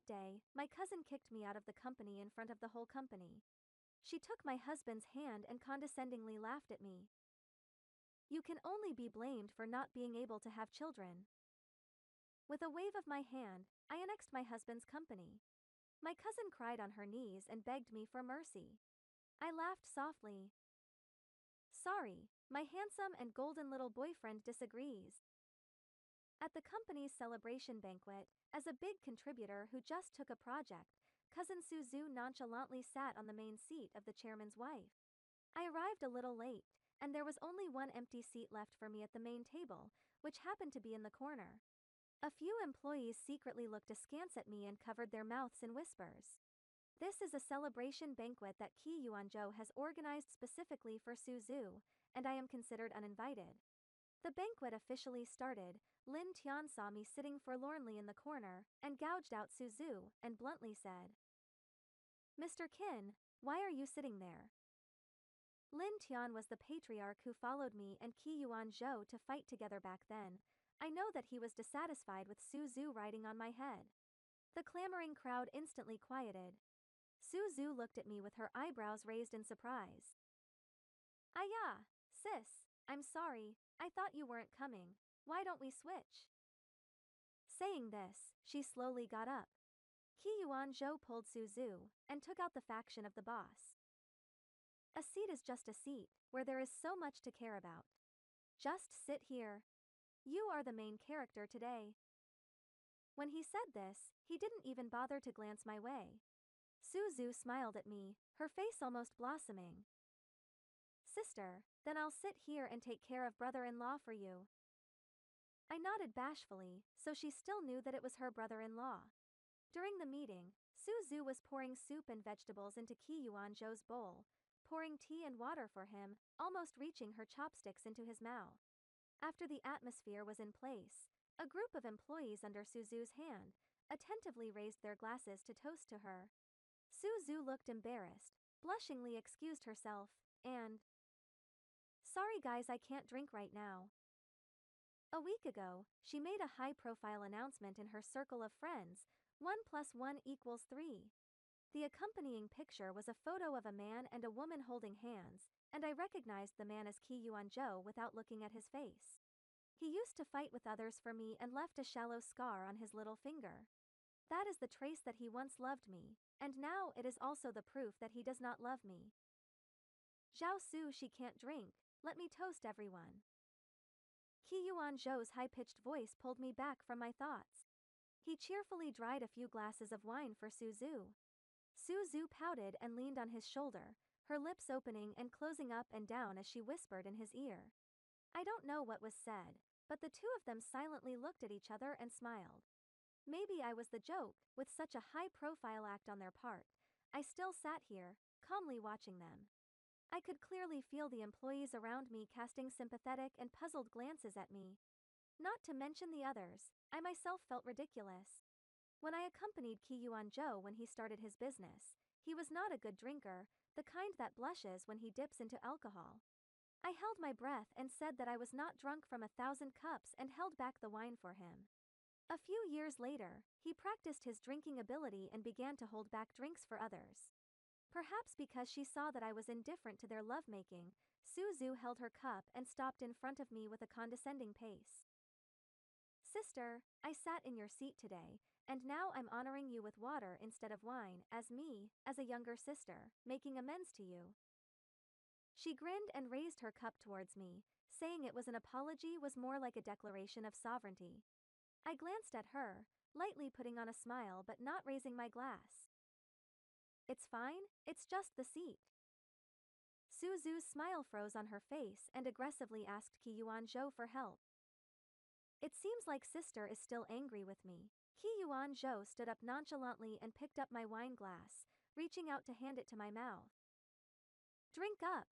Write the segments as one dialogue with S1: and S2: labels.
S1: That day, my cousin kicked me out of the company in front of the whole company. She took my husband's hand and condescendingly laughed at me. You can only be blamed for not being able to have children. With a wave of my hand, I annexed my husband's company. My cousin cried on her knees and begged me for mercy. I laughed softly. Sorry, my handsome and golden little boyfriend disagrees. At the company's celebration banquet, as a big contributor who just took a project, cousin Suzu nonchalantly sat on the main seat of the chairman's wife. I arrived a little late, and there was only one empty seat left for me at the main table, which happened to be in the corner. A few employees secretly looked askance at me and covered their mouths in whispers. This is a celebration banquet that Ki Yuanzhou has organized specifically for Suzu, and I am considered uninvited. The banquet officially started. Lin Tian saw me sitting forlornly in the corner, and gouged out Suzu, and bluntly said, "Mr. Qin, why are you sitting there?" Lin Tian was the patriarch who followed me and Qi Yuanzhou to fight together back then. I know that he was dissatisfied with Suzu riding on my head. The clamoring crowd instantly quieted. Suzu looked at me with her eyebrows raised in surprise. "Yeah, sis, I'm sorry, I thought you weren't coming. Why don't we switch?" Saying this, she slowly got up. Qi Yuanzhou pulled Suzu, and took out the faction of the boss. A seat is just a seat, where there is so much to care about. Just sit here. You are the main character today. When he said this, he didn't even bother to glance my way. Suzu smiled at me, her face almost blossoming. "Sister, then I'll sit here and take care of brother-in-law for you." I nodded bashfully, so she still knew that it was her brother-in-law. During the meeting, Suzu was pouring soup and vegetables into Qi Yuanzhou's bowl, pouring tea and water for him, almost reaching her chopsticks into his mouth. After the atmosphere was in place, a group of employees under Suzu's hand attentively raised their glasses to toast to her. Suzu looked embarrassed, blushingly excused herself, and, "Sorry guys, I can't drink right now." A week ago, she made a high-profile announcement in her circle of friends: 1 + 1 = 3. The accompanying picture was a photo of a man and a woman holding hands, and I recognized the man as Qi Yuanzhou without looking at his face. He used to fight with others for me and left a shallow scar on his little finger. That is the trace that he once loved me, and now it is also the proof that he does not love me. "Zhao Su, she can't drink, let me toast everyone." Qi Yuanzhou's high-pitched voice pulled me back from my thoughts. He cheerfully dried a few glasses of wine for Suzu. Suzu pouted and leaned on his shoulder, her lips opening and closing up and down as she whispered in his ear. I don't know what was said, but the two of them silently looked at each other and smiled. Maybe I was the joke. With such a high-profile act on their part, I still sat here, calmly watching them. I could clearly feel the employees around me casting sympathetic and puzzled glances at me. Not to mention the others, I myself felt ridiculous. When I accompanied Qi Yuanzhou when he started his business, he was not a good drinker, the kind that blushes when he dips into alcohol. I held my breath and said that I was not drunk from 1,000 cups and held back the wine for him. A few years later, he practiced his drinking ability and began to hold back drinks for others. Perhaps because she saw that I was indifferent to their lovemaking, Suzu held her cup and stopped in front of me with a condescending pace. "Sister, I sat in your seat today, and now I'm honoring you with water instead of wine, as a younger sister, making amends to you." She grinned and raised her cup towards me, saying it was an apology was more like a declaration of sovereignty. I glanced at her, lightly putting on a smile but not raising my glass. "It's fine, it's just the seat." Suzu's smile froze on her face and aggressively asked Qi Yuanzhou for help. "It seems like sister is still angry with me." Qi Yuanzhou stood up nonchalantly and picked up my wine glass, reaching out to hand it to my mouth. "Drink up."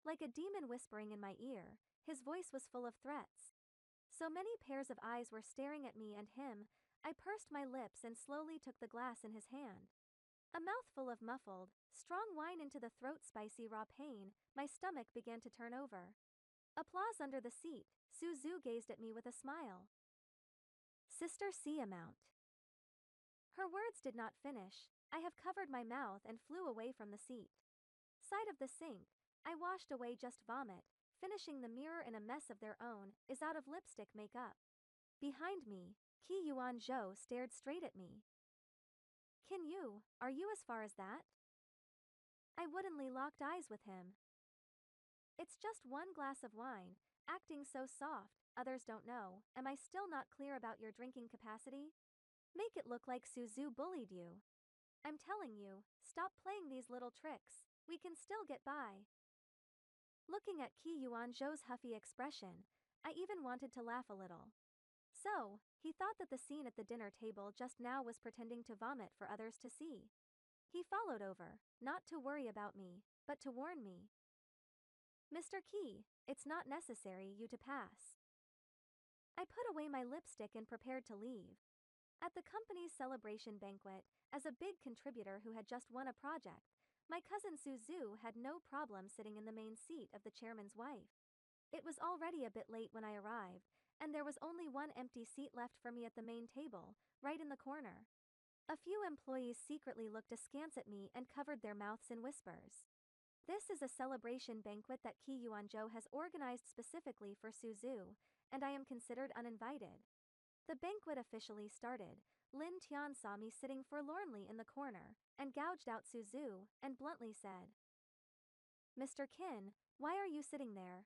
S1: Like a demon whispering in my ear, his voice was full of threats. So many pairs of eyes were staring at me and him, I pursed my lips and slowly took the glass in his hand. A mouthful of muffled, strong wine into the throat, spicy raw pain, my stomach began to turn over. Applause under the seat. Suzu gazed at me with a smile. "Sister C amount." Her words did not finish. I have covered my mouth and flew away from the seat. Side of the sink, I washed away just vomit, finishing the mirror in a mess of their own, is out of lipstick makeup. Behind me, Ki Yuan Zhou stared straight at me. Can you, are you as far as that? I woodenly locked eyes with him. It's just one glass of wine, acting so soft, others don't know, am I still not clear about your drinking capacity? Make it look like Suzu bullied you. I'm telling you, stop playing these little tricks, we can still get by. Looking at Ki Yuan Zhou's huffy expression, I even wanted to laugh a little. So, he thought that the scene at the dinner table just now was pretending to vomit for others to see. He followed over, not to worry about me, but to warn me. Mr. Key, it's not necessary you to pass. I put away my lipstick and prepared to leave. At the company's celebration banquet, as a big contributor who had just won a project, my cousin Suzu had no problem sitting in the main seat of the chairman's wife. It was already a bit late when I arrived, and there was only one empty seat left for me at the main table, right in the corner. A few employees secretly looked askance at me and covered their mouths in whispers. This is a celebration banquet that Ki Yuanzhou has organized specifically for Suzu, and I am considered uninvited. The banquet officially started. Lin Tian saw me sitting forlornly in the corner, and gouged out Suzu, and bluntly said, Mr. Qin, why are you sitting there?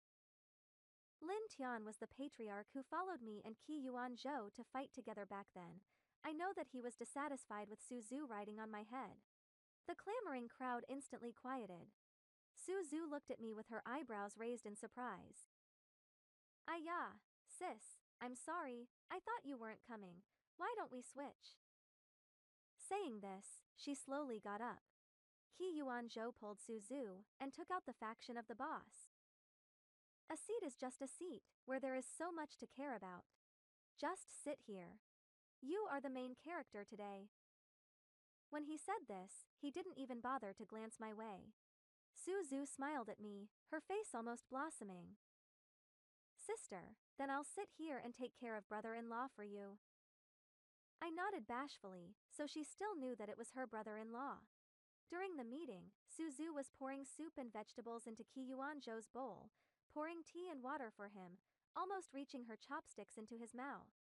S1: Lin Tian was the patriarch who followed me and Ki Yuanzhou to fight together back then. I know that he was dissatisfied with Suzu riding on my head. The clamoring crowd instantly quieted. Suzu looked at me with her eyebrows raised in surprise. Yeah, sis, I'm sorry, I thought you weren't coming. Why don't we switch? Saying this, she slowly got up. Ki Yuanzhou pulled Suzu and took out the faction of the boss. A seat is just a seat, where there is so much to care about. Just sit here. You are the main character today. When he said this, he didn't even bother to glance my way. Suzu smiled at me, her face almost blossoming. Sister, then I'll sit here and take care of brother-in-law for you. I nodded bashfully, so she still knew that it was her brother-in-law. During the meeting, Suzu was pouring soup and vegetables into Ki Yuanzhou's bowl, pouring tea and water for him, almost reaching her chopsticks into his mouth.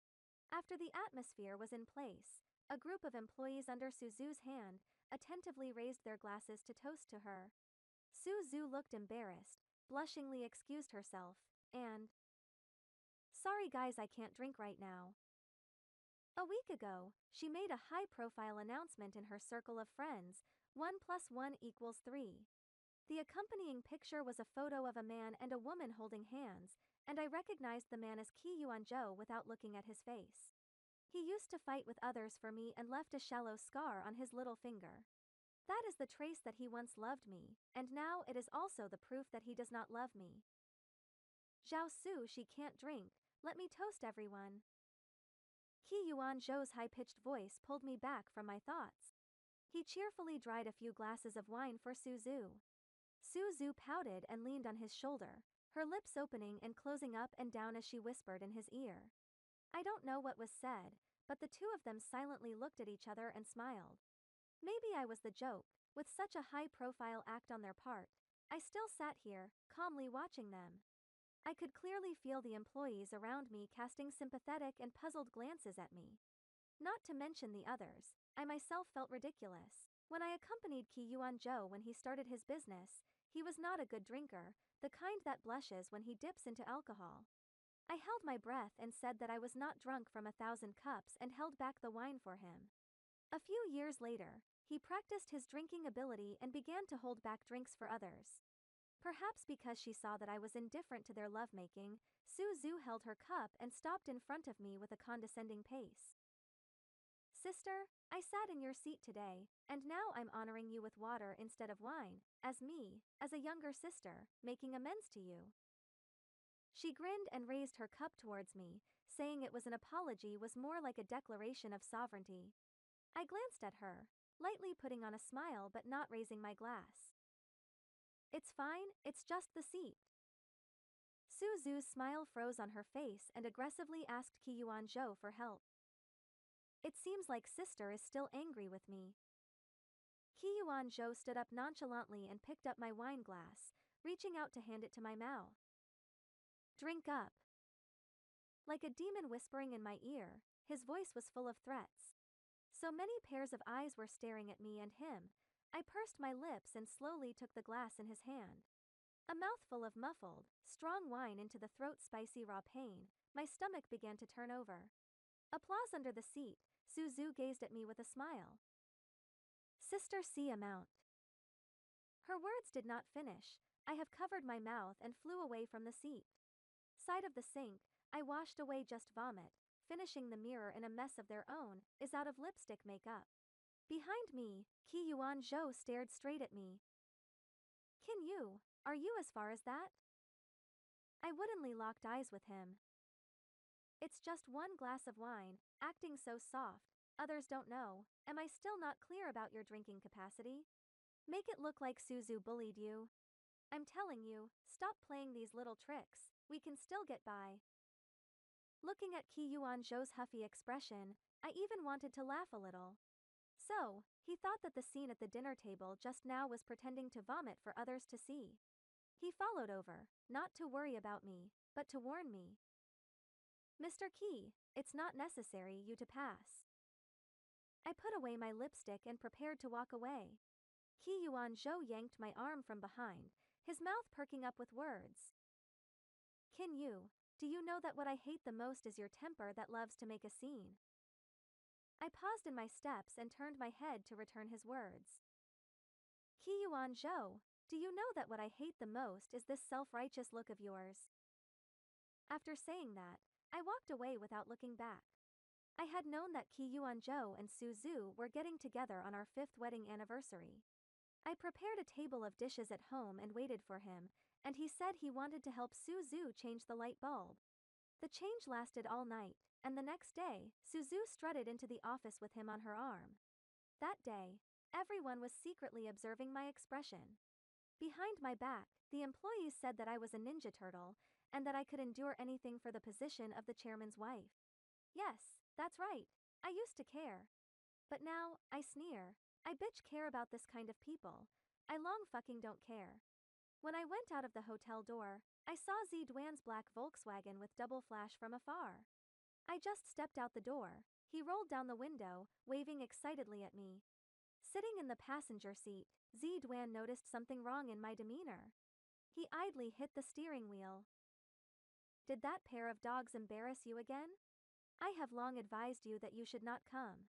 S1: After the atmosphere was in place, a group of employees under Suzu's hand attentively raised their glasses to toast to her. Suzu looked embarrassed, blushingly excused herself, and, sorry guys, I can't drink right now. A week ago, she made a high-profile announcement in her circle of friends, 1 + 1 = 3. The accompanying picture was a photo of a man and a woman holding hands, and I recognized the man as Ki Yuanzhou without looking at his face. He used to fight with others for me and left a shallow scar on his little finger. That is the trace that he once loved me, and now it is also the proof that he does not love me. Zhao Su, she can't drink, let me toast everyone. Ki Yuanzhou's high-pitched voice pulled me back from my thoughts. He cheerfully dried a few glasses of wine for Suzu. Suzu pouted and leaned on his shoulder, her lips opening and closing up and down as she whispered in his ear. I don't know what was said, but the two of them silently looked at each other and smiled. Maybe I was the joke, with such a high-profile act on their part. I still sat here, calmly watching them. I could clearly feel the employees around me casting sympathetic and puzzled glances at me. Not to mention the others, I myself felt ridiculous. When I accompanied Ki Yuanzhou when he started his business, he was not a good drinker, the kind that blushes when he dips into alcohol. I held my breath and said that I was not drunk from 1,000 cups and held back the wine for him. A few years later, he practiced his drinking ability and began to hold back drinks for others. Perhaps because she saw that I was indifferent to their lovemaking, Suzu held her cup and stopped in front of me with a condescending pace. Sister, I sat in your seat today, and now I'm honoring you with water instead of wine, as a younger sister, making amends to you. She grinned and raised her cup towards me, saying it was an apology was more like a declaration of sovereignty. I glanced at her, lightly putting on a smile but not raising my glass. It's fine, it's just the seat. Suzu's smile froze on her face and aggressively asked Ki Yuanzhou for help. It seems like sister is still angry with me. Ki Yuan-jo stood up nonchalantly and picked up my wine glass, reaching out to hand it to my mouth. Drink up. Like a demon whispering in my ear, his voice was full of threats. So many pairs of eyes were staring at me and him, I pursed my lips and slowly took the glass in his hand. A mouthful of muffled, strong wine into the throat, spicy raw pain, my stomach began to turn over. Applause under the seat, Suzu gazed at me with a smile. Sister C amount. Her words did not finish, I have covered my mouth and flew away from the seat. Side of the sink, I washed away just vomit, finishing the mirror in a mess of their own, is out of lipstick makeup. Behind me, Ki Yuan-jo stared straight at me. Can you, are you as far as that? I woodenly locked eyes with him. It's just one glass of wine, acting so soft, others don't know, am I still not clear about your drinking capacity? Make it look like Suzu bullied you. I'm telling you, stop playing these little tricks, we can still get by. Looking at Ki Yuan-jo's huffy expression, I even wanted to laugh a little. So, he thought that the scene at the dinner table just now was pretending to vomit for others to see. He followed over, not to worry about me, but to warn me. Mr. Ki, it's not necessary you to pass. I put away my lipstick and prepared to walk away. Ki Yuan-jo yanked my arm from behind, his mouth perking up with words. Do you know that what I hate the most is your temper that loves to make a scene? I paused in my steps and turned my head to return his words. Ki Yuan-jo, do you know that what I hate the most is this self-righteous look of yours? After saying that, I walked away without looking back. I had known that Ki Yuan-jo and Suzu were getting together on our 5th wedding anniversary. I prepared a table of dishes at home and waited for him, and he said he wanted to help Suzu change the light bulb. The change lasted all night, and the next day, Suzu strutted into the office with him on her arm. That day, everyone was secretly observing my expression. Behind my back, the employees said that I was a ninja turtle, and that I could endure anything for the position of the chairman's wife. Yes, that's right, I used to care. But now, I sneer. I bitch care about this kind of people. I long fucking don't care. When I went out of the hotel door, I saw Duan's black Volkswagen with double flash from afar. I just stepped out the door, he rolled down the window, waving excitedly at me. Sitting in the passenger seat, Duan noticed something wrong in my demeanor. He idly hit the steering wheel. Did that pair of dogs embarrass you again? I have long advised you that you should not come.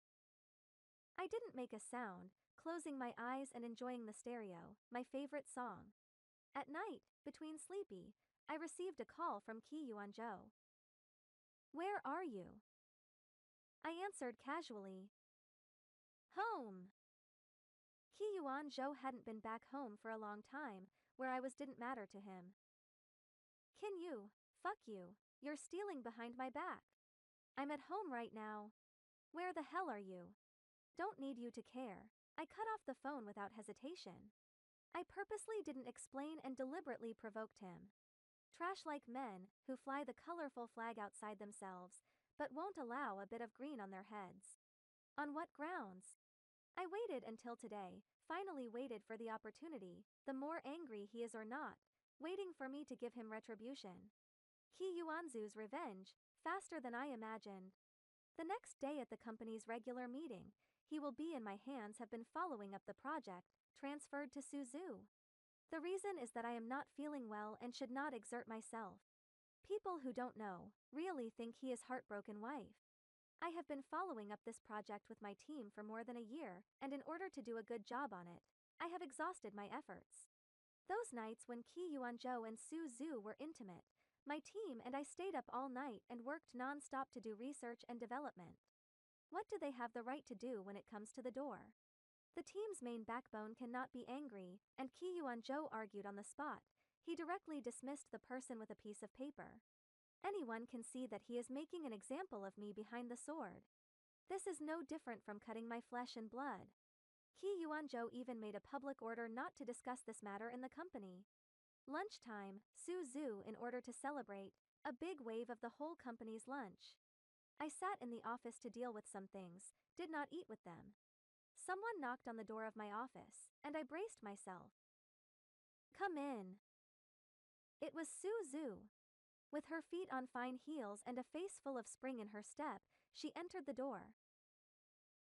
S1: I didn't make a sound, closing my eyes and enjoying the stereo, my favorite song. At night, between sleepy, I received a call from Ki Yuan-jo. Where are you? I answered casually. Home. Ki Yuan-jo hadn't been back home for a long time, where I was didn't matter to him. Fuck you, you're stealing behind my back. I'm at home right now. Where the hell are you? Don't need you to care. I cut off the phone without hesitation. I purposely didn't explain and deliberately provoked him. Trash-like men, who fly the colorful flag outside themselves, but won't allow a bit of green on their heads. On what grounds? I waited until today, finally waited for the opportunity, the more angry he is or not, waiting for me to give him retribution. Ki Yuanzu's revenge, faster than I imagined. The next day at the company's regular meeting, he will be in my hands have been following up the project, transferred to Suzu. The reason is that I am not feeling well and should not exert myself. People who don't know, really think he is heartbroken wife. I have been following up this project with my team for more than a year, and in order to do a good job on it, I have exhausted my efforts. Those nights when Ki Yuan-jo and Suzu were intimate, my team and I stayed up all night and worked non-stop to do research and development. What do they have the right to do when it comes to the door? The team's main backbone cannot be angry, and Ki Yuan-jo argued on the spot. He directly dismissed the person with a piece of paper. Anyone can see that he is making an example of me behind the sword. This is no different from cutting my flesh and blood. Ki Yuan-jo even made a public order not to discuss this matter in the company. Lunchtime, Suzu in order to celebrate, a big wave of the whole company's lunch. I sat in the office to deal with some things, did not eat with them. Someone knocked on the door of my office, and I braced myself. Come in. It was Suzu. With her feet on fine heels and a face full of spring in her step, she entered the door.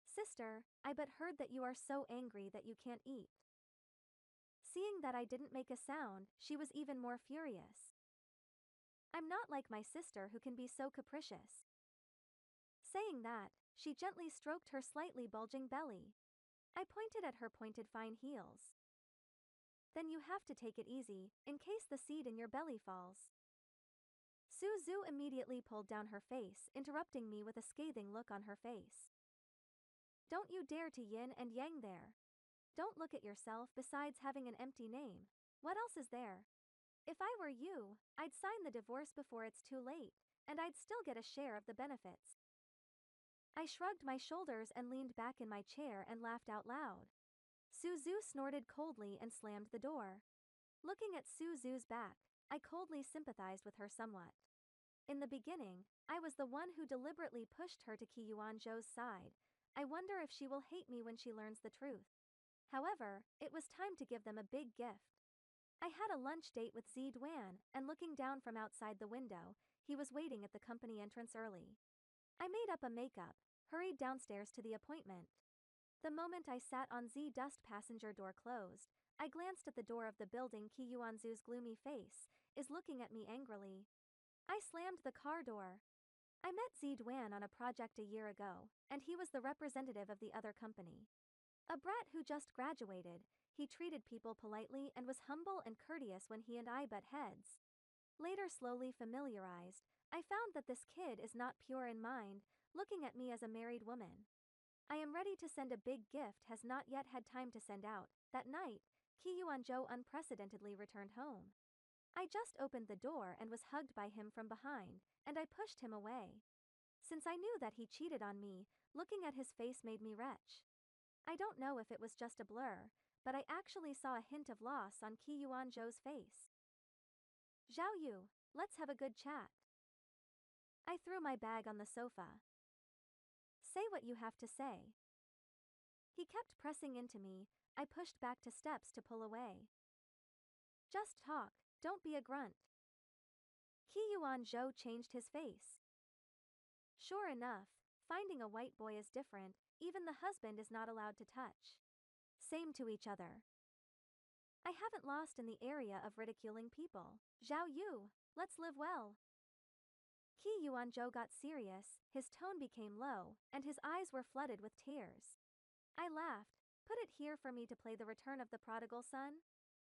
S1: Sister, I but heard that you are so angry that you can't eat. Seeing that I didn't make a sound, she was even more furious. I'm not like my sister who can be so capricious. Saying that, she gently stroked her slightly bulging belly. I pointed at her pointed fine heels. Then you have to take it easy, in case the seed in your belly falls. Suzu immediately pulled down her face, interrupting me with a scathing look on her face. Don't you dare to yin and yang there. Don't look at yourself besides having an empty name. What else is there? If I were you, I'd sign the divorce before it's too late, and I'd still get a share of the benefits. I shrugged my shoulders and leaned back in my chair and laughed out loud. Suzu snorted coldly and slammed the door. Looking at Suzu's back, I coldly sympathized with her somewhat. In the beginning, I was the one who deliberately pushed her to Kyuan-jo's side. I wonder if she will hate me when she learns the truth. However, it was time to give them a big gift. I had a lunch date with Zidwan, and looking down from outside the window, he was waiting at the company entrance early. I made up a makeup, hurried downstairs to the appointment. The moment I sat on Z-dust passenger door closed, I glanced at the door of the building. Kyuan-zu's gloomy face is looking at me angrily. I slammed the car door. I met Zidwan on a project a year ago, and he was the representative of the other company. A brat who just graduated, he treated people politely and was humble and courteous when he and I butt heads. Later, slowly familiarized, I found that this kid is not pure in mind, looking at me as a married woman. I am ready to send a big gift, has not yet had time to send out. That night, Kyuan-jo unprecedentedly returned home. I just opened the door and was hugged by him from behind, and I pushed him away. Since I knew that he cheated on me, looking at his face made me retch. I don't know if it was just a blur, but I actually saw a hint of loss on Kyuan-jo's face. Zhao Yu, let's have a good chat. I threw my bag on the sofa. Say what you have to say. He kept pressing into me. I pushed back to steps to pull away. Just talk, don't be a grunt. Kyuan-jo changed his face. Sure enough, finding a white boy is different, even the husband is not allowed to touch. Same to each other. I haven't lost in the area of ridiculing people. Zhao Yu, let's live well. Kyuan-jo got serious, his tone became low, and his eyes were flooded with tears. I laughed. Put it here for me to play the return of the prodigal son?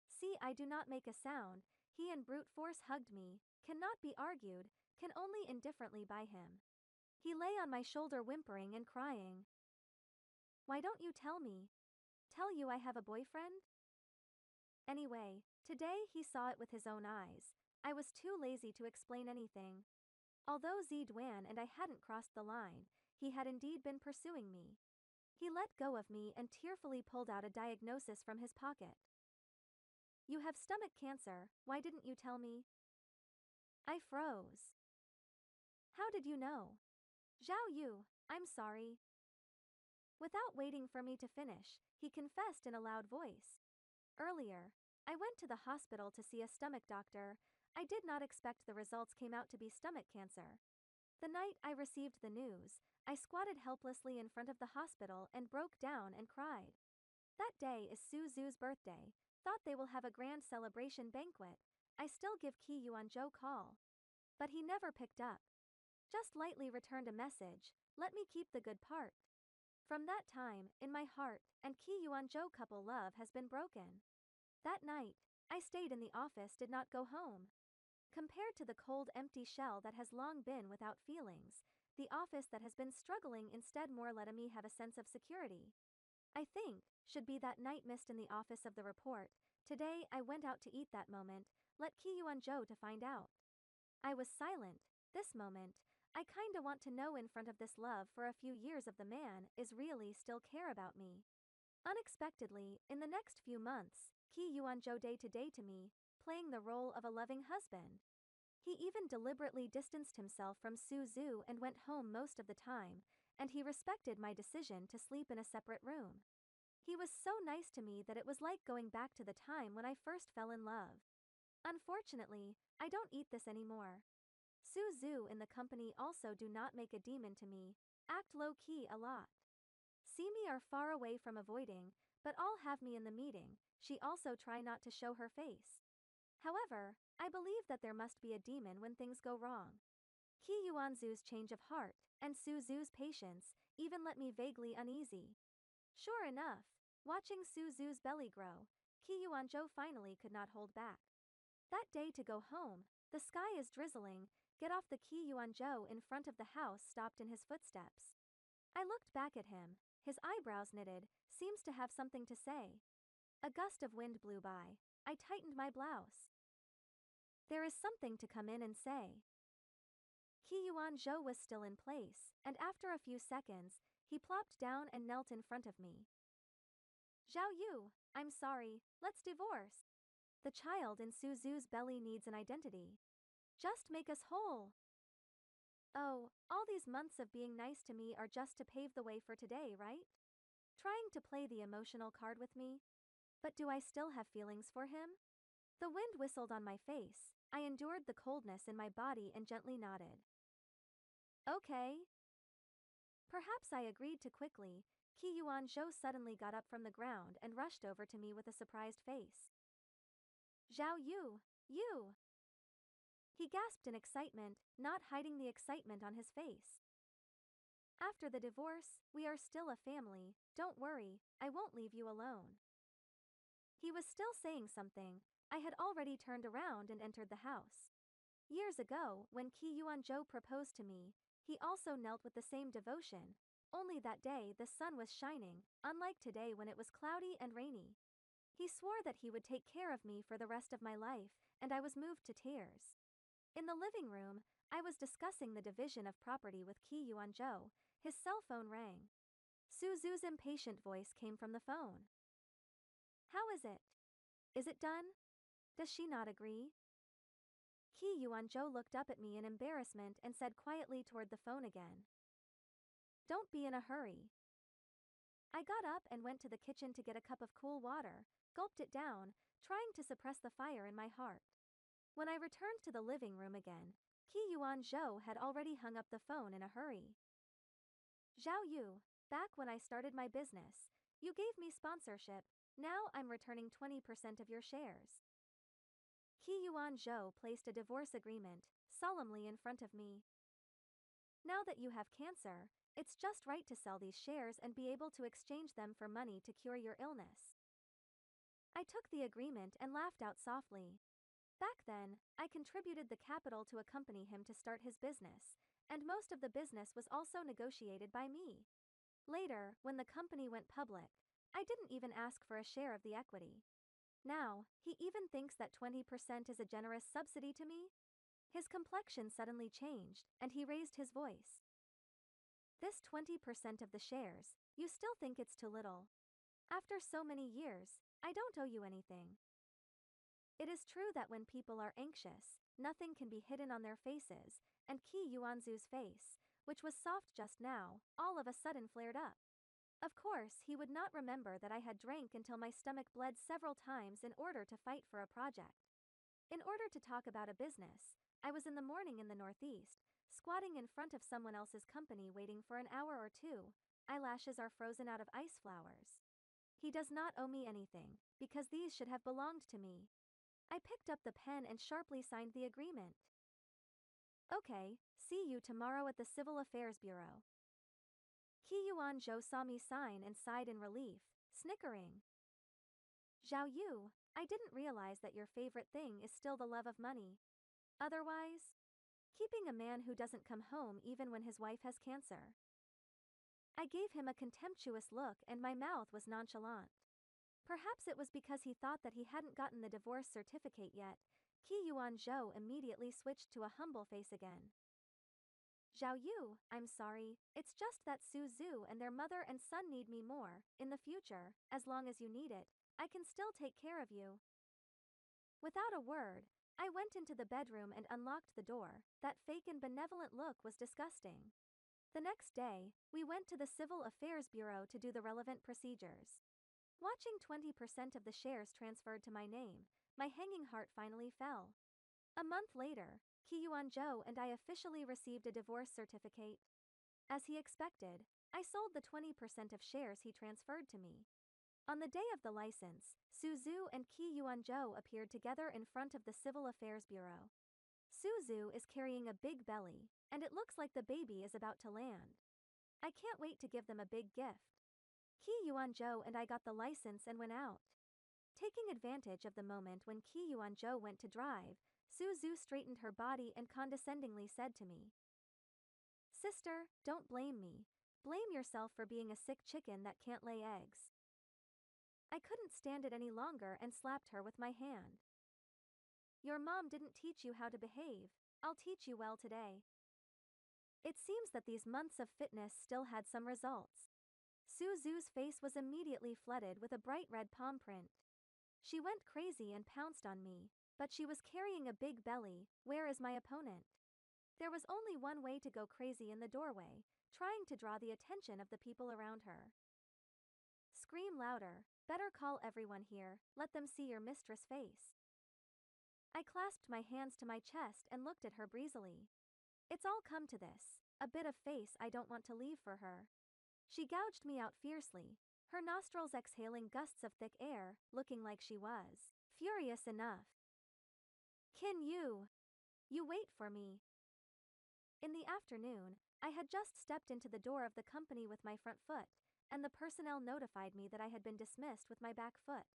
S1: See, I do not make a sound. He in brute force hugged me, cannot be argued, can only indifferently by him. He lay on my shoulder whimpering and crying. Why don't you tell me? Tell you I have a boyfriend? Anyway, today he saw it with his own eyes. I was too lazy to explain anything. Although Zidwan and I hadn't crossed the line, he had indeed been pursuing me. He let go of me and tearfully pulled out a diagnosis from his pocket. You have stomach cancer, why didn't you tell me? I froze. How did you know? Zhao Yu, I'm sorry. Without waiting for me to finish, he confessed in a loud voice. Earlier, I went to the hospital to see a stomach doctor. I did not expect the results came out to be stomach cancer. The night I received the news, I squatted helplessly in front of the hospital and broke down and cried. That day is Suzu's birthday, thought they will have a grand celebration banquet. I still give Kyuan-jo call. But he never picked up. Just lightly returned a message, let me keep the good part. From that time, in my heart and Kyuan-jo couple love has been broken. That night, I stayed in the office, did not go home. Compared to the cold empty shell that has long been without feelings, the office that has been struggling instead more let me have a sense of security. I think, should be that night missed in the office of the report. Today I went out to eat that moment, let Kyuan-jo to find out. I was silent, this moment, I kinda want to know in front of this love for a few years of the man is really still care about me. Unexpectedly, in the next few months, Kyuan-jo day to day to me, playing the role of a loving husband. He even deliberately distanced himself from Su Zhu and went home most of the time, and he respected my decision to sleep in a separate room. He was so nice to me that it was like going back to the time when I first fell in love. Unfortunately, I don't eat this anymore. Su Zhu in the company also do not make a demon to me, act low-key a lot. See me are far away from avoiding, but all have me in the meeting, she also try not to show her face. However, I believe that there must be a demon when things go wrong. Qi Yuanzhu's change of heart, and Su Zhu's patience, even let me vaguely uneasy. Sure enough, watching Su Zhu's belly grow, Qi Yuanzhou finally could not hold back. That day to go home, the sky is drizzling, get off the Qi Yuanzhou in front of the house stopped in his footsteps. I looked back at him, his eyebrows knitted, seems to have something to say. A gust of wind blew by, I tightened my blouse. There is something to come in and say. Qi Yuanzhou was still in place, and after a few seconds, he plopped down and knelt in front of me. Zhao Yu, I'm sorry, let's divorce. The child in Su Zhu's belly needs an identity. Just make us whole. Oh, all these months of being nice to me are just to pave the way for today, right? Trying to play the emotional card with me? But do I still have feelings for him? The wind whistled on my face, I endured the coldness in my body and gently nodded. Okay. Perhaps I agreed too quickly. Qi Yuanzhou suddenly got up from the ground and rushed over to me with a surprised face. Zhao Yu, you! He gasped in excitement, not hiding the excitement on his face. After the divorce, we are still a family, don't worry, I won't leave you alone. He was still saying something, I had already turned around and entered the house. Years ago, when Qi Yuanzhou proposed to me, he also knelt with the same devotion, only that day the sun was shining, unlike today when it was cloudy and rainy. He swore that he would take care of me for the rest of my life, and I was moved to tears. In the living room, I was discussing the division of property with Qi Yuanzhou, his cell phone rang. Su Zhu's impatient voice came from the phone. How is it? Is it done? Does she not agree? Qi Yuanzhou looked up at me in embarrassment and said quietly toward the phone again. Don't be in a hurry. I got up and went to the kitchen to get a cup of cool water, gulped it down, trying to suppress the fire in my heart. When I returned to the living room again, Qi Yuanzhou had already hung up the phone in a hurry. Zhao Yu, back when I started my business, you gave me sponsorship, now I'm returning 20% of your shares. Qi Yuanzhou placed a divorce agreement, solemnly in front of me. Now that you have cancer, it's just right to sell these shares and be able to exchange them for money to cure your illness. I took the agreement and laughed out softly. Back then, I contributed the capital to accompany him to start his business, and most of the business was also negotiated by me. Later, when the company went public, I didn't even ask for a share of the equity. Now, he even thinks that 20% is a generous subsidy to me? His complexion suddenly changed, and he raised his voice. This 20% of the shares, you still think it's too little. After so many years, I don't owe you anything. It is true that when people are anxious, nothing can be hidden on their faces, and Qi Yuanzhu's face, which was soft just now, all of a sudden flared up. Of course, he would not remember that I had drank until my stomach bled several times in order to fight for a project. In order to talk about a business, I was in the morning in the Northeast, squatting in front of someone else's company waiting for an hour or two, eyelashes are frozen out of ice flowers. He does not owe me anything, because these should have belonged to me. I picked up the pen and sharply signed the agreement. Okay, see you tomorrow at the Civil Affairs Bureau. Qi Yuanzhou saw me sign and sighed in relief, snickering. Zhao Yu, I didn't realize that your favorite thing is still the love of money. Otherwise, keeping a man who doesn't come home even when his wife has cancer. I gave him a contemptuous look and my mouth was nonchalant. Perhaps it was because he thought that he hadn't gotten the divorce certificate yet. Qi Yuanzhou immediately switched to a humble face again. Zhao Yu, I'm sorry, it's just that Su Zhu and their mother and son need me more. In the future, as long as you need it, I can still take care of you. Without a word, I went into the bedroom and unlocked the door. That fake and benevolent look was disgusting. The next day, we went to the Civil Affairs Bureau to do the relevant procedures. Watching 20% of the shares transferred to my name, my hanging heart finally fell. A month later, Ki-Yuan-jo and I officially received a divorce certificate. As he expected, I sold the 20% of shares he transferred to me. On the day of the license, Suzu and Ki-Yuan-jo appeared together in front of the Civil Affairs Bureau. Suzu is carrying a big belly, and it looks like the baby is about to land. I can't wait to give them a big gift. Ki-Yuan-jo and I got the license and went out. Taking advantage of the moment when Ki-Yuan-jo went to drive, Suzu straightened her body and condescendingly said to me, "Sister, don't blame me. Blame yourself for being a sick chicken that can't lay eggs." I couldn't stand it any longer and slapped her with my hand. "Your mom didn't teach you how to behave. I'll teach you well today." It seems that these months of fitness still had some results. Suzu's face was immediately flooded with a bright red palm print. She went crazy and pounced on me, but she was carrying a big belly. Where is my opponent? There was only one way to go crazy in the doorway, trying to draw the attention of the people around her. "Scream louder, better call everyone here, let them see your mistress' face." I clasped my hands to my chest and looked at her breezily. It's all come to this, a bit of face I don't want to leave for her. She gouged me out fiercely, her nostrils exhaling gusts of thick air, looking like she was furious enough. "Can you wait for me?" In the afternoon, I had just stepped into the door of the company with my front foot, and the personnel notified me that I had been dismissed with my back foot.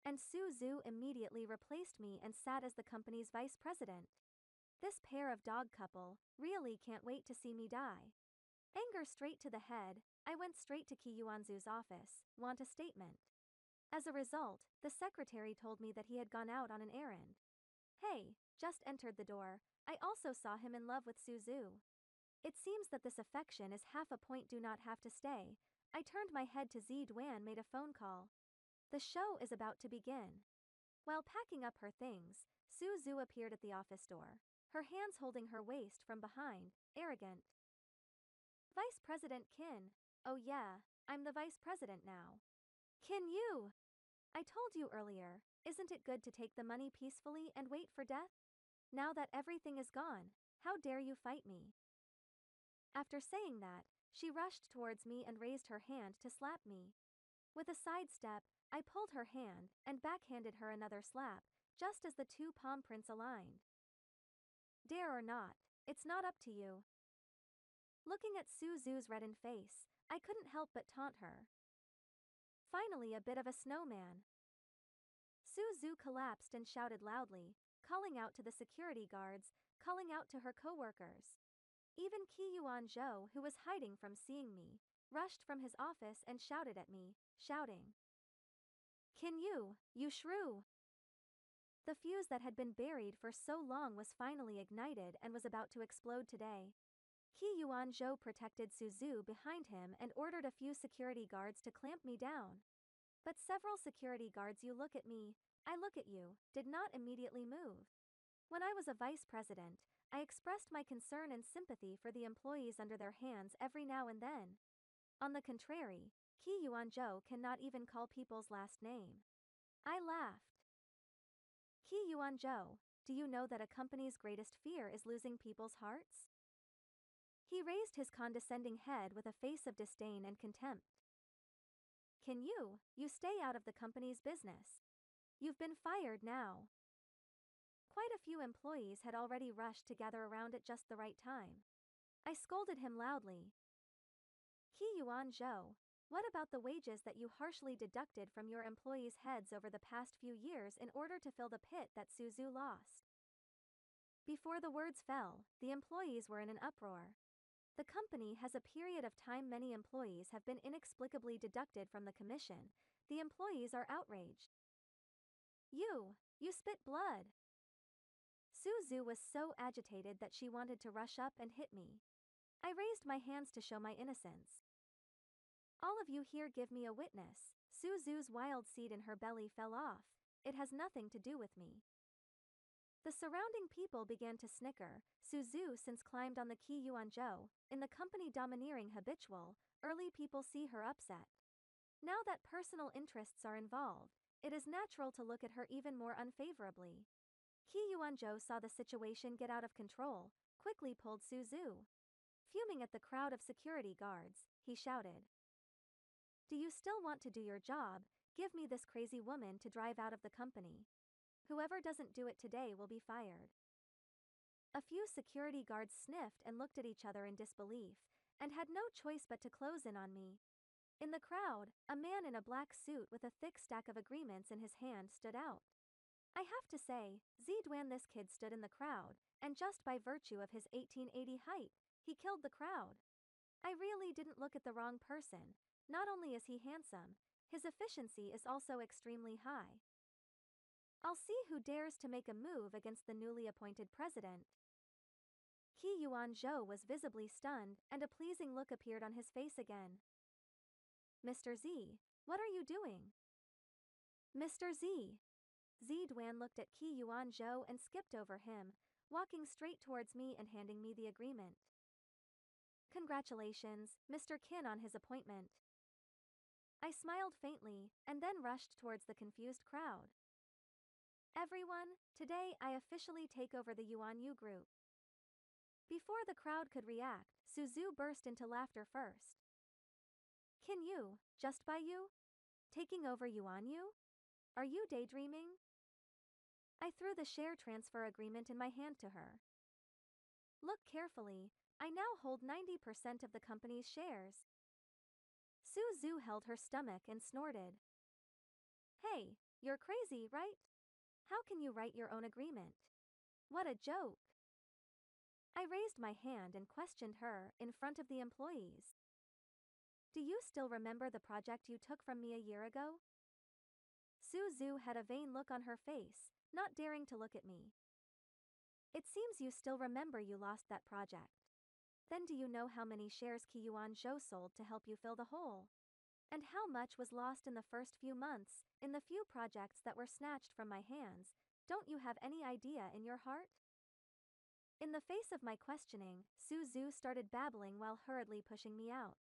S1: And Suzu immediately replaced me and sat as the company's vice president. This pair of dog couple really can't wait to see me die. Anger straight to the head, I went straight to Ki-Yuan-zu's office, want a statement. As a result, the secretary told me that he had gone out on an errand. Hey, just entered the door, I also saw him in love with Suzu. It seems that this affection is half a point do not have to stay. I turned my head to Zi-Duan made a phone call. The show is about to begin. While packing up her things, Suzu appeared at the office door, her hands holding her waist from behind, arrogant. "Vice President Kin, oh yeah, I'm the vice president now." "Kin you? I told you earlier, isn't it good to take the money peacefully and wait for death? Now that everything is gone, how dare you fight me?" After saying that, she rushed towards me and raised her hand to slap me. With a sidestep, I pulled her hand and backhanded her another slap, just as the two palm prints aligned. "Dare or not, it's not up to you." Looking at Suzu's reddened face, I couldn't help but taunt her. "Finally a bit of a snowman." Suzu collapsed and shouted loudly, calling out to the security guards, calling out to her co-workers. Even Ki-Yuan-jo, who was hiding from seeing me, rushed from his office and shouted at me, shouting, "Can you shrew!" The fuse that had been buried for so long was finally ignited and was about to explode today. Ki-Yuan-jo protected Suzu behind him and ordered a few security guards to clamp me down. But several security guards, you look at me, I look at you, did not immediately move. When I was a vice president, I expressed my concern and sympathy for the employees under their hands every now and then. On the contrary, Ki-Yuan-jo cannot even call people's last name. I laughed. "Ki-Yuan-jo, do you know that a company's greatest fear is losing people's hearts?" He raised his condescending head with a face of disdain and contempt. "Can you stay out of the company's business? You've been fired now." Quite a few employees had already rushed to gather around at just the right time. I scolded him loudly. "Ki-Yuan-jo, what about the wages that you harshly deducted from your employees' heads over the past few years in order to fill the pit that Suzu lost?" Before the words fell, the employees were in an uproar. The company has a period of time many employees have been inexplicably deducted from the commission. The employees are outraged. You spit blood." Suzu was so agitated that she wanted to rush up and hit me. I raised my hands to show my innocence. "All of you here give me a witness. Suzu's wild seed in her belly fell off. It has nothing to do with me." The surrounding people began to snicker. Suzu since climbed on the Ki Yuan-jo, in the company domineering habitual, early people see her upset. Now that personal interests are involved, it is natural to look at her even more unfavorably. Ki Yuan-jo saw the situation get out of control, quickly pulled Suzu. Fuming at the crowd of security guards, he shouted, "Do you still want to do your job? Give me this crazy woman to drive out of the company. Whoever doesn't do it today will be fired." A few security guards sniffed and looked at each other in disbelief, and had no choice but to close in on me. In the crowd, a man in a black suit with a thick stack of agreements in his hand stood out. I have to say, Zidwan, this kid stood in the crowd, and just by virtue of his 1880 height, he killed the crowd. I really didn't look at the wrong person. Not only is he handsome, his efficiency is also extremely high. I'll see who dares to make a move against the newly appointed president. Ki Yuan-jo was visibly stunned, and a pleasing look appeared on his face again. "Mr. Z, what are you doing?" "Mr. Z." Zidwan looked at Ki Yuan-jo and skipped over him, walking straight towards me and handing me the agreement. "Congratulations, Mr. Qin, on his appointment." I smiled faintly, and then rushed towards the confused crowd. "Everyone, today I officially take over the Yuan Yu group." Before the crowd could react, Suzu burst into laughter first. "Qin Yu, just by you? Taking over Yuan Yu? Are you daydreaming?" I threw the share transfer agreement in my hand to her. "Look carefully, I now hold 90% of the company's shares." Suzu held her stomach and snorted. "Hey, you're crazy, right? How can you write your own agreement? What a joke." I raised my hand and questioned her in front of the employees. "Do you still remember the project you took from me a year ago?" Suzu had a vain look on her face, not daring to look at me. "It seems you still remember you lost that project. Then do you know how many shares Ki Yuan-jo sold to help you fill the hole? And how much was lost in the first few months, in the few projects that were snatched from my hands? Don't you have any idea in your heart?" In the face of my questioning, Suzu started babbling while hurriedly pushing me out.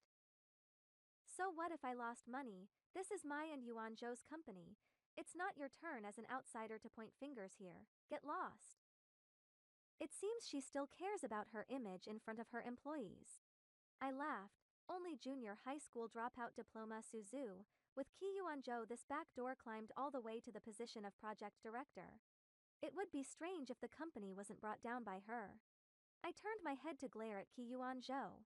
S1: "So what if I lost money? This is my and Yuan-jo's company. It's not your turn as an outsider to point fingers here. Get lost." It seems she still cares about her image in front of her employees. I laughed. Only junior high school dropout diploma Suzu. With Ki Yuan-jo, this back door climbed all the way to the position of project director. It would be strange if the company wasn't brought down by her. I turned my head to glare at Ki Yuan-jo.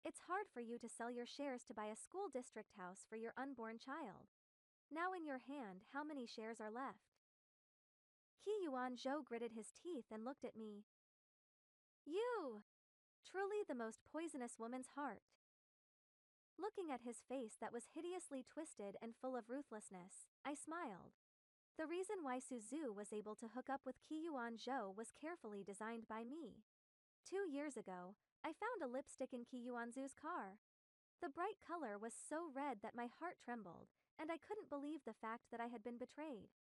S1: "It's hard for you to sell your shares to buy a school district house for your unborn child. Now in your hand, how many shares are left?" Ki Yuan-jo gritted his teeth and looked at me. "You! Truly the most poisonous woman's heart." Looking at his face that was hideously twisted and full of ruthlessness, I smiled. The reason why Suzu was able to hook up with Ki Yuan-jo was carefully designed by me. 2 years ago, I found a lipstick in Ki Yuan-zu's car. The bright color was so red that my heart trembled, and I couldn't believe the fact that I had been betrayed.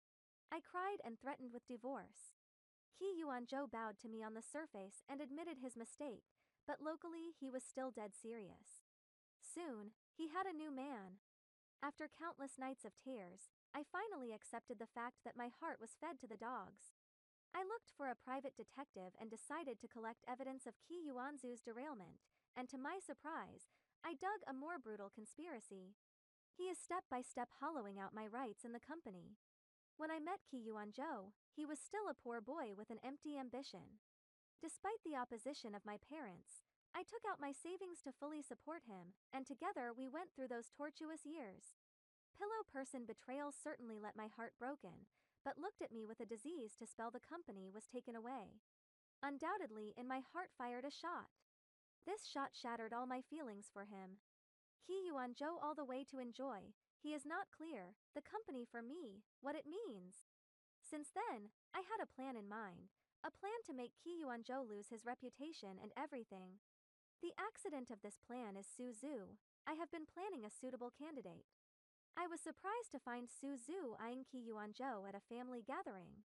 S1: I cried and threatened with divorce. Ki Yuan-jo bowed to me on the surface and admitted his mistake, but locally he was still dead serious. Soon, he had a new man. After countless nights of tears, I finally accepted the fact that my heart was fed to the dogs. I looked for a private detective and decided to collect evidence of Ki Yuan-zu's derailment, and to my surprise, I dug a more brutal conspiracy. He is step by step hollowing out my rights in the company. When I met Ki Yuan-jo, he was still a poor boy with an empty ambition. Despite the opposition of my parents, I took out my savings to fully support him, and together we went through those tortuous years. Pillow person betrayal certainly left my heart broken, but looked at me with a disease to spell the company was taken away. Undoubtedly, in my heart fired a shot. This shot shattered all my feelings for him. Ki Yuan-jo all the way to enjoy. He is not clear, the company for me, what it means. Since then, I had a plan in mind, a plan to make Ki Yuan-jo lose his reputation and everything. The accident of this plan is Suzu. I have been planning a suitable candidate. I was surprised to find Suzu eyeing Ki Yuan-jo at a family gathering.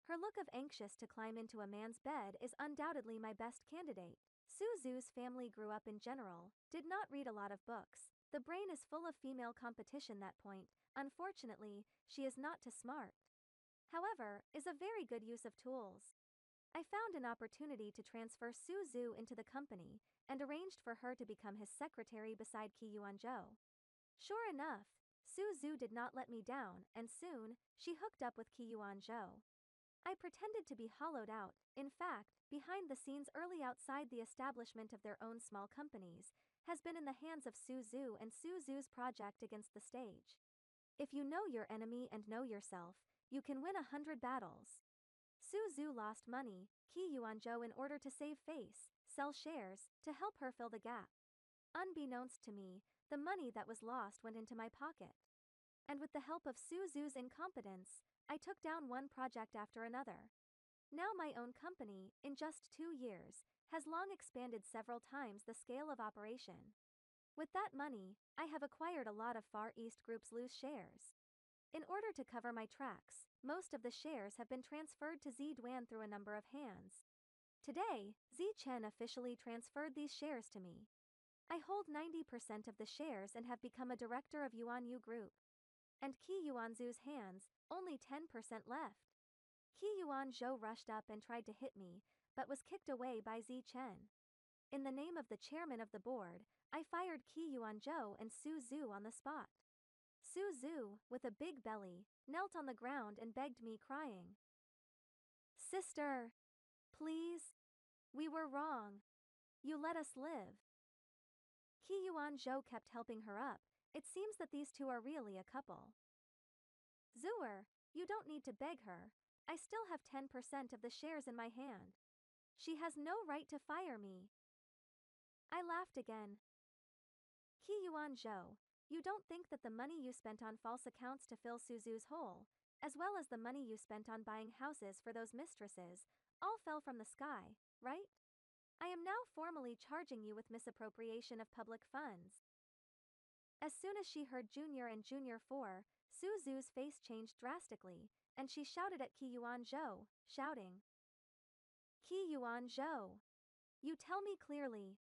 S1: Her look of anxious to climb into a man's bed is undoubtedly my best candidate. Suzu's family grew up in general, did not read a lot of books. The brain is full of female competition that point. Unfortunately, she is not too smart. However, is a very good use of tools. I found an opportunity to transfer Suzu into the company, and arranged for her to become his secretary beside Ki Yuan-jo. Sure enough, Suzu did not let me down, and soon, she hooked up with Ki Yuan-jo. I pretended to be hollowed out. In fact, behind the scenes early outside the establishment of their own small companies, has been in the hands of Suzu and Suzu's project against the stage. If you know your enemy and know yourself, you can win 100 battles. Suzu lost money, Ki Yuan-jo in order to save face, sell shares, to help her fill the gap. Unbeknownst to me, the money that was lost went into my pocket. And with the help of Suzu's incompetence, I took down one project after another. Now my own company, in just 2 years, has long expanded several times the scale of operation. With that money, I have acquired a lot of Far East Group's loose shares. In order to cover my tracks, most of the shares have been transferred to Zi Duan through a number of hands. Today, Zi Chen officially transferred these shares to me. I hold 90% of the shares and have become a director of Yuan Yu Group. And Ki Yuanzu's hands, only 10% left. Ki Yuan-jo rushed up and tried to hit me, but was kicked away by Zi Chen. In the name of the chairman of the board, I fired Ki Yuan-jo and Suzu on the spot. Suzu, with a big belly, knelt on the ground and begged me crying. "Sister! Please? We were wrong. You let us live." Ki Yuan-jo kept helping her up. It seems that these two are really a couple. "Zuer, you don't need to beg her. I still have 10% of the shares in my hand. She has no right to fire me." I laughed again. "Ki Yuan-jo, you don't think that the money you spent on false accounts to fill Suzu's hole, as well as the money you spent on buying houses for those mistresses, all fell from the sky, right? I am now formally charging you with misappropriation of public funds." As soon as she heard Junior and Junior 4, Suzu's face changed drastically, and she shouted at Ki Yuan-jo, shouting, "Ki Yuan-jo! You tell me clearly.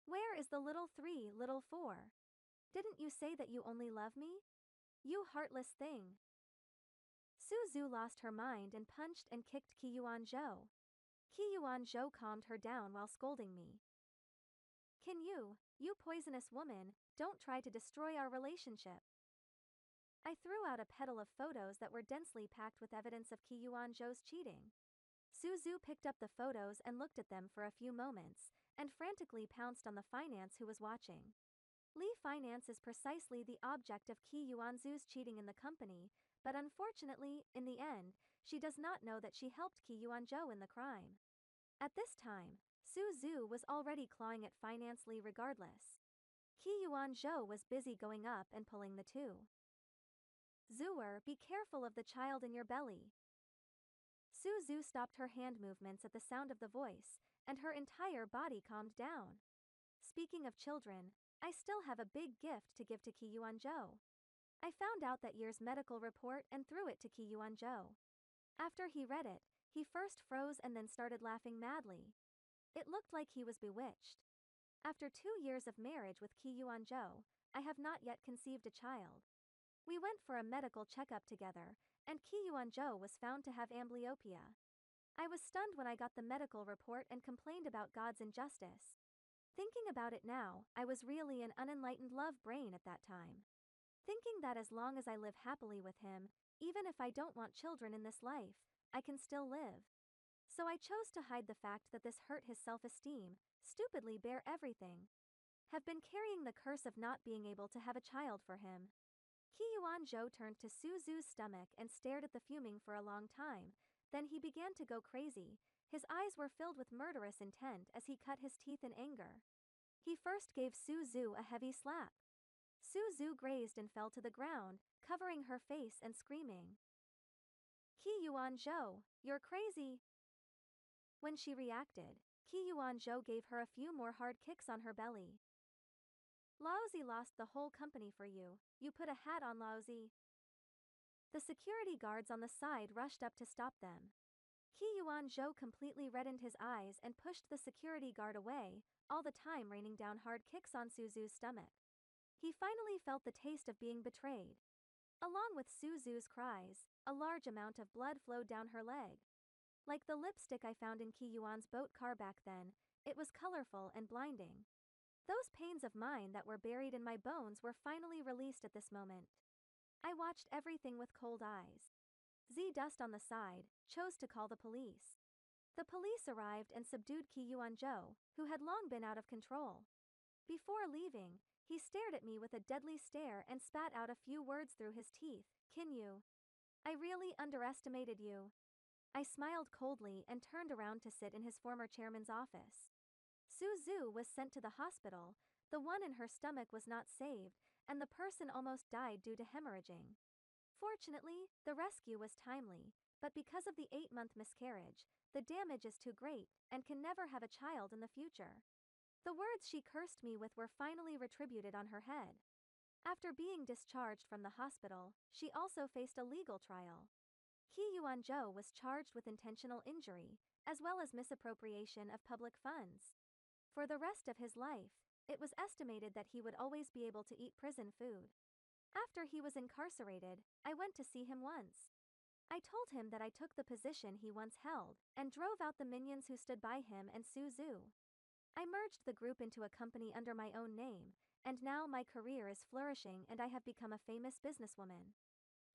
S1: Where is the little 3, little 4? Didn't you say that you only love me? You heartless thing." Suzu lost her mind and punched and kicked Ki Yuan-jo. Ki Yuan-jo calmed her down while scolding me. "Can you poisonous woman, don't try to destroy our relationship." I threw out a petal of photos that were densely packed with evidence of Ki Yuan-jo's cheating. Suzu picked up the photos and looked at them for a few moments, and frantically pounced on the finance who was watching. Li Finance is precisely the object of Ki Yuanzu's cheating in the company, but unfortunately, in the end, she does not know that she helped Ki Yuan-jo in the crime. At this time, Suzu was already clawing at Finance Li regardless. Ki Yuan-jo was busy going up and pulling the two. "Zuer, be careful of the child in your belly." Suzu stopped her hand movements at the sound of the voice, and her entire body calmed down. Speaking of children, I still have a big gift to give to Ki Yuan-jo. I found out that year's medical report and threw it to Ki Yuan-jo. After he read it, he first froze and then started laughing madly. It looked like he was bewitched. After 2 years of marriage with Ki Yuan-jo, I have not yet conceived a child. We went for a medical checkup together, and Ki Yuan-jo was found to have amblyopia. I was stunned when I got the medical report and complained about God's injustice. Thinking about it now, I was really an unenlightened love brain at that time. Thinking that as long as I live happily with him, even if I don't want children in this life, I can still live. So I chose to hide the fact that this hurt his self-esteem, stupidly bear everything. Have been carrying the curse of not being able to have a child for him. Ki Yuan-jo turned to Suzu's stomach and stared at the fuming for a long time, then he began to go crazy. His eyes were filled with murderous intent as he cut his teeth in anger. He first gave Suzu a heavy slap. Suzu grazed and fell to the ground, covering her face and screaming, "Ki Yuan-jo, you're crazy!" When she reacted, Ki Yuan-jo gave her a few more hard kicks on her belly. "Laozi lost the whole company for you, you put a hat on Laozi." The security guards on the side rushed up to stop them. Ki Yuan Zhou completely reddened his eyes and pushed the security guard away, all the time raining down hard kicks on Suzu's stomach. He finally felt the taste of being betrayed. Along with Suzu's cries, a large amount of blood flowed down her leg. Like the lipstick I found in Ki Yuan's boat car back then, it was colorful and blinding. Those pains of mine that were buried in my bones were finally released at this moment. I watched everything with cold eyes. Z Dust on the side, chose to call the police. The police arrived and subdued Ki Yuan-zhou, who had long been out of control. Before leaving, he stared at me with a deadly stare and spat out a few words through his teeth. "Kinyu, I really underestimated you." I smiled coldly and turned around to sit in his former chairman's office. Suzu was sent to the hospital, the one in her stomach was not saved, and the person almost died due to hemorrhaging. Fortunately, the rescue was timely, but because of the 8-month miscarriage, the damage is too great, and can never have a child in the future. The words she cursed me with were finally retributed on her head. After being discharged from the hospital, she also faced a legal trial. Ki Yuan-zhou was charged with intentional injury, as well as misappropriation of public funds. For the rest of his life, it was estimated that he would always be able to eat prison food. After he was incarcerated, I went to see him once. I told him that I took the position he once held, and drove out the minions who stood by him and Suzu. I merged the group into a company under my own name, and now my career is flourishing and I have become a famous businesswoman.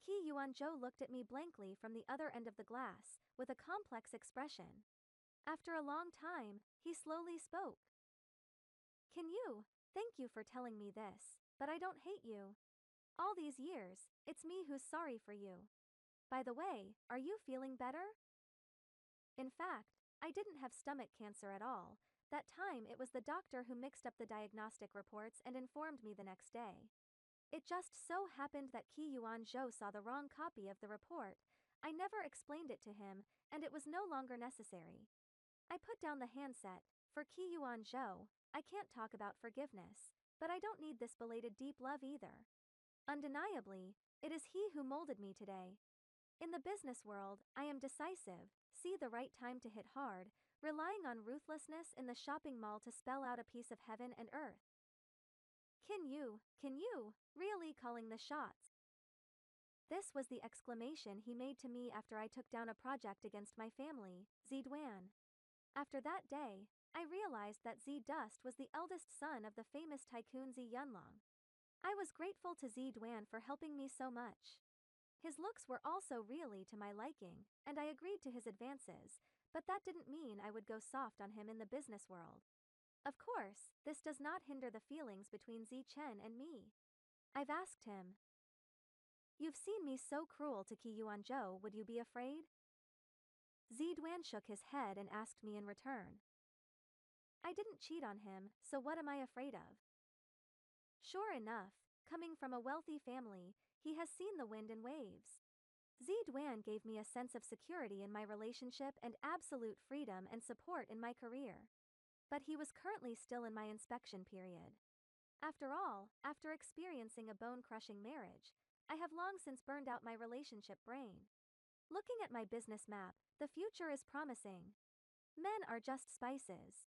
S1: Ki Yuan-zhou looked at me blankly from the other end of the glass, with a complex expression. After a long time, he slowly spoke. "Can you? Thank you for telling me this, but I don't hate you. All these years, it's me who's sorry for you. By the way, are you feeling better?" In fact, I didn't have stomach cancer at all. That time it was the doctor who mixed up the diagnostic reports and informed me the next day. It just so happened that Ki Yuan-zhou saw the wrong copy of the report. I never explained it to him, and it was no longer necessary. I put down the handset. For Ki Yuan-zhou, I can't talk about forgiveness, but I don't need this belated deep love either. Undeniably, it is he who molded me today. In the business world, I am decisive, see the right time to hit hard, relying on ruthlessness in the shopping mall to spell out a piece of heaven and earth. Can you, really calling the shots?" This was the exclamation he made to me after I took down a project against my family, Ziduan. After that day, I realized that Z Dust was the eldest son of the famous tycoon Z Yunlong. I was grateful to Ziduan for helping me so much. His looks were also really to my liking, and I agreed to his advances, but that didn't mean I would go soft on him in the business world. Of course, this does not hinder the feelings between Zi Chen and me. I've asked him. "You've seen me so cruel to Ki Yuan-zhou, would you be afraid?" Zi Duan shook his head and asked me in return. "I didn't cheat on him, so what am I afraid of?" Sure enough, coming from a wealthy family, he has seen the wind and waves. Zi Duan gave me a sense of security in my relationship and absolute freedom and support in my career. But he was currently still in my inspection period. After all, after experiencing a bone-crushing marriage, I have long since burned out my relationship brain. Looking at my business map, the future is promising. Men are just spices.